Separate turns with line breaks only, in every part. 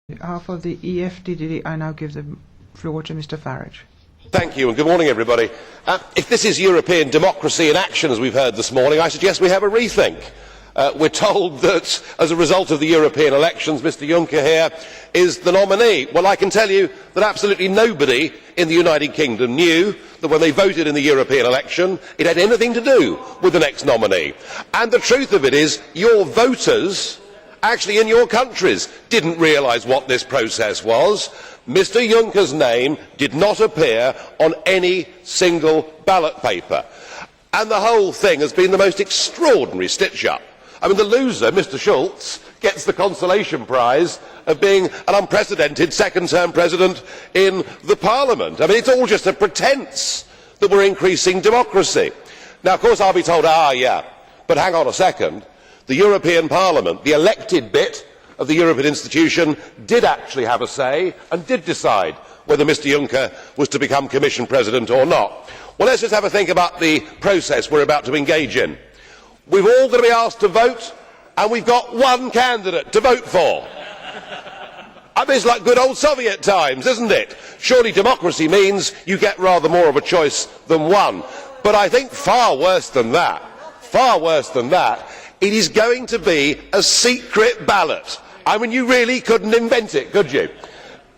On behalf of the EFDD, I now give the floor to Mr. Farage.
Thank you, and good morning, everybody. If this is European democracy in action, as we've heard this morning, I suggest we have a rethink. We're told that, as a result of the European elections, Mr Juncker here is the nominee. Well, I can tell you that absolutely nobody in the United Kingdom knew that when they voted in the European election, it had anything to do with the next nominee. And the truth of it is, your voters actually in your countries didn't realise what this process was. Mr Juncker's name did not appear on any single ballot paper. And the whole thing has been the most extraordinary stitch-up. I mean, the loser, Mr Schulz, gets the consolation prize of being an unprecedented second-term president in the Parliament. I mean, it's all just a pretence that we're increasing democracy. Now, of course, I'll be told, yeah, but hang on a second. The European Parliament, the elected bit of the European institution, did actually have a say and did decide whether Mr Juncker was to become Commission President or not. Well, let's just have a think about the process we're about to engage in. We've all got to be asked to vote, and we've got one candidate to vote for. I mean, it's like good old Soviet times, isn't it? Surely democracy means you get rather more of a choice than one. But I think far worse than that, it is going to be a secret ballot. I mean, you really couldn't invent it, could you?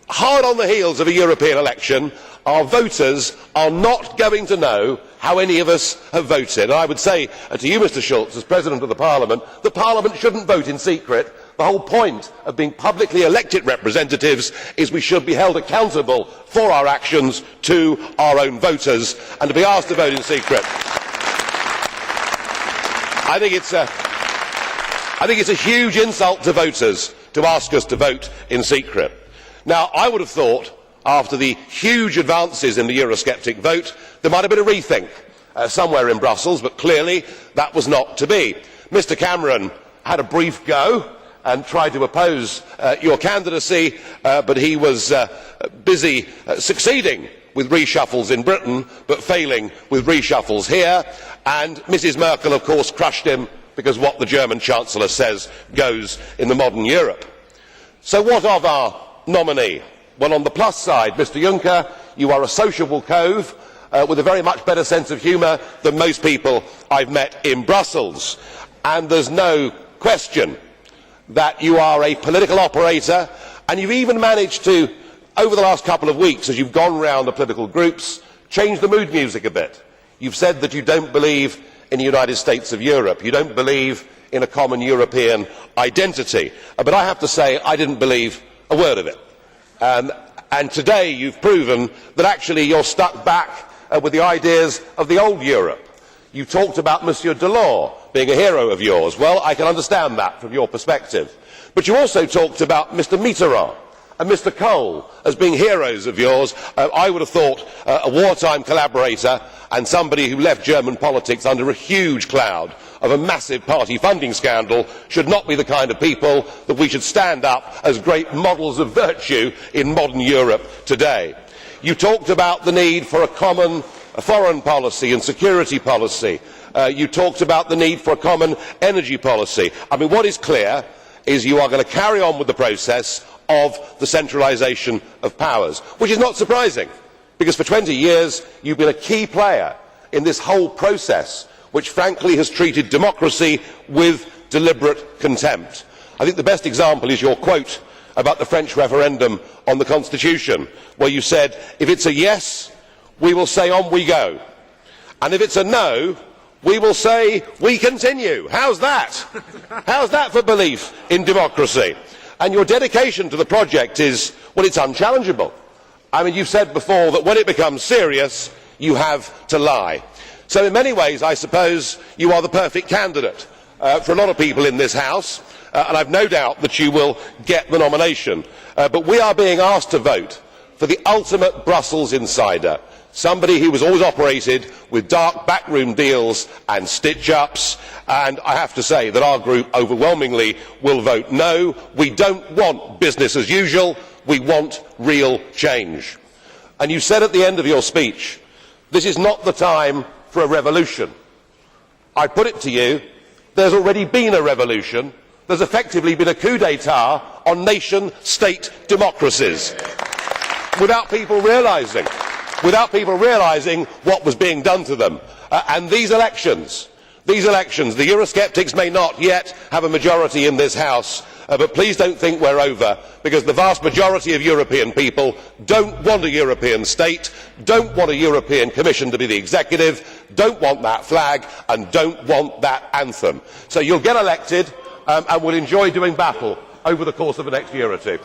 Hard on the heels of a European election, our voters are not going to know how any of us have voted. And I would say to you, Mr Schulz, as President of the Parliament, the Parliament shouldn't vote in secret. The whole point of being publicly elected representatives is we should be held accountable for our actions to our own voters, and to be asked to vote in secret, I think it's a huge insult to voters to ask us to vote in secret. Now, I would have thought, after the huge advances in the Eurosceptic vote, there might have been a rethink somewhere in Brussels, but clearly that was not to be. Mr Cameron had a brief go and tried to oppose your candidacy, but he was busy succeeding with reshuffles in Britain, but failing with reshuffles here. And Mrs Merkel, of course, crushed him, because what the German Chancellor says goes in the modern Europe. So what of our nominee? Well, on the plus side, Mr Juncker, you are a sociable cove with a very much better sense of humour than most people I've met in Brussels. And there's no question that you are a political operator, and you've even managed to, over the last couple of weeks, as you've gone round the political groups, change the mood music a bit. You've said that you don't believe in the United States of Europe. You don't believe in a common European identity. But I have to say, I didn't believe a word of it. And today you've proven that actually you're stuck back with the ideas of the old Europe. You talked about Monsieur Delors being a hero of yours. Well, I can understand that from your perspective. But you also talked about Mr Mitterrand and Mr Kohl as being heroes of yours. I would have thought a wartime collaborator and somebody who left German politics under a huge cloud of a massive party funding scandal should not be the kind of people that we should stand up as great models of virtue in modern Europe today. You talked about the need for a common foreign policy and security policy. You talked about the need for a common energy policy. I mean, what is clear is you are going to carry on with the process of the centralisation of powers, which is not surprising, because for 20 years you've been a key player in this whole process, which frankly has treated democracy with deliberate contempt. I think the best example is your quote about the French referendum on the Constitution, where you said, if it's a yes, we will say on we go, and if it's a no, we will say we continue. How's that? How's that for belief in democracy? And your dedication to the project is, well, it's unchallengeable. I mean, you've said before that when it becomes serious, you have to lie. So in many ways, I suppose, you are the perfect candidate for a lot of people in this House, and I've no doubt that you will get the nomination. But we are being asked to vote for the ultimate Brussels insider, somebody who has always operated with dark backroom deals and stitch-ups, and I have to say that our group overwhelmingly will vote no. We don't want business as usual. We want real change. And you said at the end of your speech, this is not the time for a revolution. I put it to you, there's already been a revolution there has effectively been a coup d'état on nation state democracies without people realising what was being done to them. And these elections, the Eurosceptics may not yet have a majority in this House, but please do not think we are over, because the vast majority of European people do not want a European state, do not want a European Commission to be the executive, do not want that flag and do not want that anthem. So you will get elected and will enjoy doing battle over the course of the next year or two.